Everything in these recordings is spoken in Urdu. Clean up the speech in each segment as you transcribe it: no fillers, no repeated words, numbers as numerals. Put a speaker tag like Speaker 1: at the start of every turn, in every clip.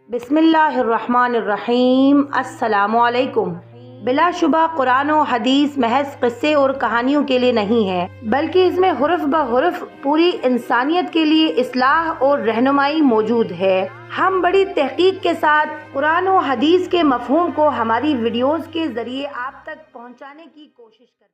Speaker 1: بسم اللہ الرحمن الرحیم۔ السلام علیکم۔ بلا شبہ قرآن و حدیث محض قصے اور کہانیوں کے لیے نہیں ہے، بلکہ اس میں حرف بحرف پوری انسانیت کے لیے اصلاح اور رہنمائی موجود ہے۔ ہم بڑی تحقیق کے ساتھ قرآن و حدیث کے مفہوم کو ہماری ویڈیوز کے ذریعے آپ تک پہنچانے کی کوشش کرتے ہیں۔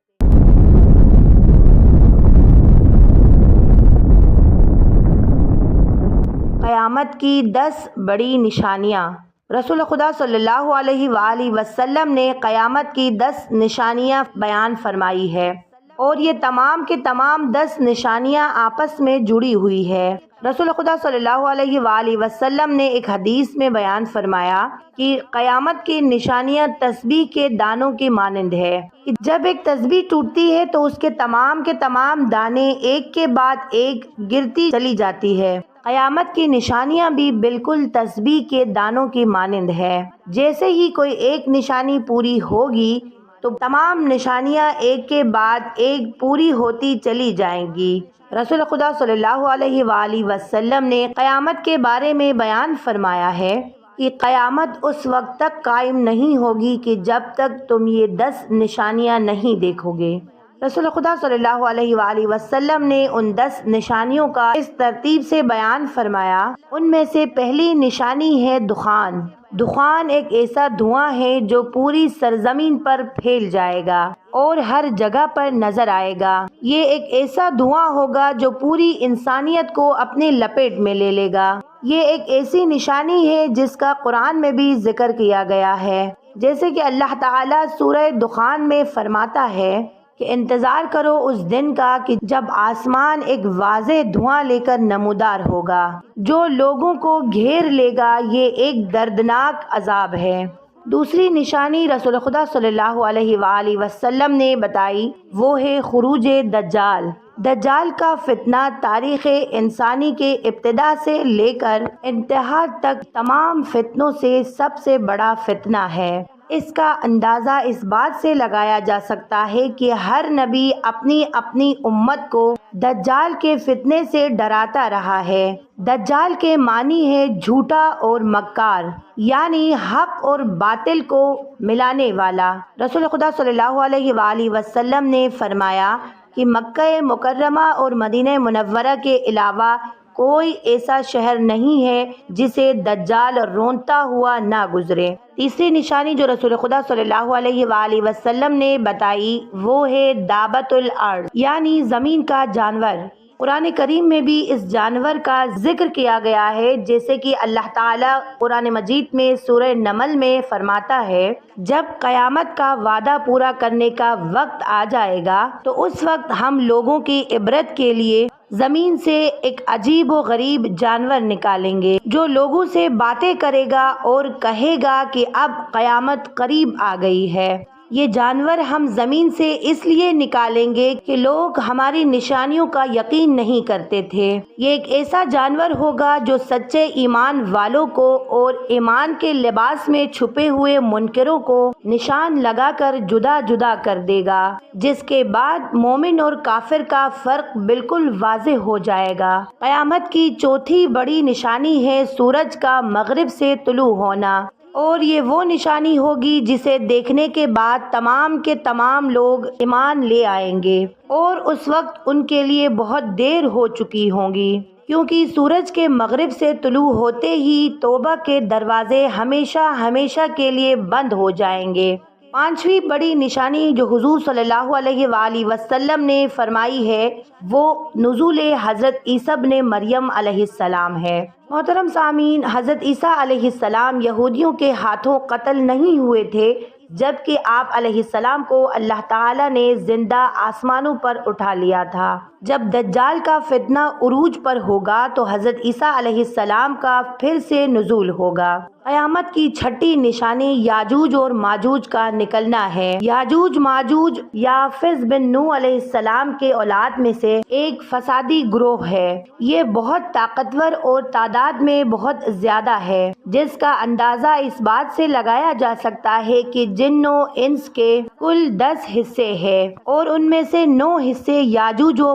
Speaker 1: قیامت کی 10 بڑی نشانیاں۔ رسول خدا صلی اللہ علیہ وآلہ وسلم نے قیامت کی 10 نشانیاں بیان فرمائی ہے، اور یہ تمام کے تمام 10 نشانیاں آپس میں جڑی ہوئی ہے۔ رسول خدا صلی اللہ علیہ وآلہ وسلم نے ایک حدیث میں بیان فرمایا کہ قیامت کی نشانیاں تسبیح کے دانوں کی مانند ہے۔ جب ایک تسبیح ٹوٹتی ہے تو اس کے تمام دانے ایک کے بعد ایک گرتی چلی جاتی ہے۔ قیامت کی نشانیاں بھی بالکل تسبیح کے دانوں کی مانند ہے۔ جیسے ہی کوئی ایک نشانی پوری ہوگی تو تمام نشانیاں ایک کے بعد ایک پوری ہوتی چلی جائیں گی۔ رسول خدا صلی اللہ علیہ وآلہ وسلم نے قیامت کے بارے میں بیان فرمایا ہے کہ قیامت اس وقت تک قائم نہیں ہوگی کہ جب تک تم یہ 10 نشانیاں نہیں دیکھو گے۔ رسول خدا صلی اللہ علیہ وآلہ وسلم نے ان 10 نشانیوں کا اس ترتیب سے بیان فرمایا۔ ان میں سے پہلی نشانی ہے دخان۔ دخان ایک ایسا دھواں ہے جو پوری سرزمین پر پھیل جائے گا اور ہر جگہ پر نظر آئے گا۔ یہ ایک ایسا دھواں ہوگا جو پوری انسانیت کو اپنے لپیٹ میں لے لے گا۔ یہ ایک ایسی نشانی ہے جس کا قرآن میں بھی ذکر کیا گیا ہے، جیسے کہ اللہ تعالیٰ سورہ دخان میں فرماتا ہے کہ انتظار کرو اس دن کا کہ جب آسمان ایک واضح دھواں لے کر نمودار ہوگا جو لوگوں کو گھیر لے گا۔ یہ ایک دردناک عذاب ہے۔ دوسری نشانی رسول خدا صلی اللہ علیہ وآلہ وسلم نے بتائی، وہ ہے خروج دجال۔ دجال کا فتنہ تاریخ انسانی کے ابتدا سے لے کر انتہا تک تمام فتنوں سے سب سے بڑا فتنہ ہے۔ اس کا اندازہ اس بات سے لگایا جا سکتا ہے کہ ہر نبی اپنی امت کو دجال کے فتنے سے ڈراتا رہا ہے۔ دجال کے معنی ہے جھوٹا اور مکار، یعنی حق اور باطل کو ملانے والا۔ رسول خدا صلی اللہ علیہ وآلہ وسلم نے فرمایا کہ مکہ مکرمہ اور مدینہ منورہ کے علاوہ کوئی ایسا شہر نہیں ہے جسے دجال رونتا ہوا نہ گزرے۔ تیسری نشانی جو رسول خدا صلی اللہ علیہ وآلہ وسلم نے بتائی، وہ ہے دابۃ الارض، یعنی زمین کا جانور۔ قرآن کریم میں بھی اس جانور کا ذکر کیا گیا ہے، جیسے کہ اللہ تعالیٰ قرآن مجید میں سورہ نمل میں فرماتا ہے، جب قیامت کا وعدہ پورا کرنے کا وقت آ جائے گا تو اس وقت ہم لوگوں کی عبرت کے لیے زمین سے ایک عجیب و غریب جانور نکالیں گے جو لوگوں سے باتیں کرے گا اور کہے گا کہ اب قیامت قریب آ گئی ہے۔ یہ جانور ہم زمین سے اس لیے نکالیں گے کہ لوگ ہماری نشانیوں کا یقین نہیں کرتے تھے۔ یہ ایک ایسا جانور ہوگا جو سچے ایمان والوں کو اور ایمان کے لباس میں چھپے ہوئے منکروں کو نشان لگا کر جدا جدا کر دے گا، جس کے بعد مومن اور کافر کا فرق بالکل واضح ہو جائے گا۔ قیامت کی چوتھی بڑی نشانی ہے سورج کا مغرب سے طلوع ہونا، اور یہ وہ نشانی ہوگی جسے دیکھنے کے بعد تمام کے تمام لوگ ایمان لے آئیں گے، اور اس وقت ان کے لیے بہت دیر ہو چکی ہوگی، کیونکہ سورج کے مغرب سے طلوع ہوتے ہی توبہ کے دروازے ہمیشہ کے لیے بند ہو جائیں گے۔ پانچویں بڑی نشانی جو حضور صلی اللہ علیہ وآلہ وسلم نے فرمائی ہے، وہ نزول حضرت عیسیٰ ابن مریم علیہ السلام ہے۔ محترم سامعین، حضرت عیسیٰ علیہ السلام یہودیوں کے ہاتھوں قتل نہیں ہوئے تھے، جبکہ آپ علیہ السلام کو اللہ تعالیٰ نے زندہ آسمانوں پر اٹھا لیا تھا۔ جب دجال کا فتنہ عروج پر ہوگا تو حضرت عیسیٰ علیہ السلام کا پھر سے نزول ہوگا۔ قیامت کی چھٹی نشانی یاجوج اور ماجوج کا نکلنا ہے۔ یاجوج ماجوج یافز بن نوح علیہ السلام کے اولاد میں سے ایک فسادی گروہ ہے۔ یہ بہت طاقتور اور تعداد میں بہت زیادہ ہے، جس کا اندازہ اس بات سے لگایا جا سکتا ہے کہ جن و انس کے کل 10 حصے ہیں، اور ان میں سے 9 حصے یاجوج و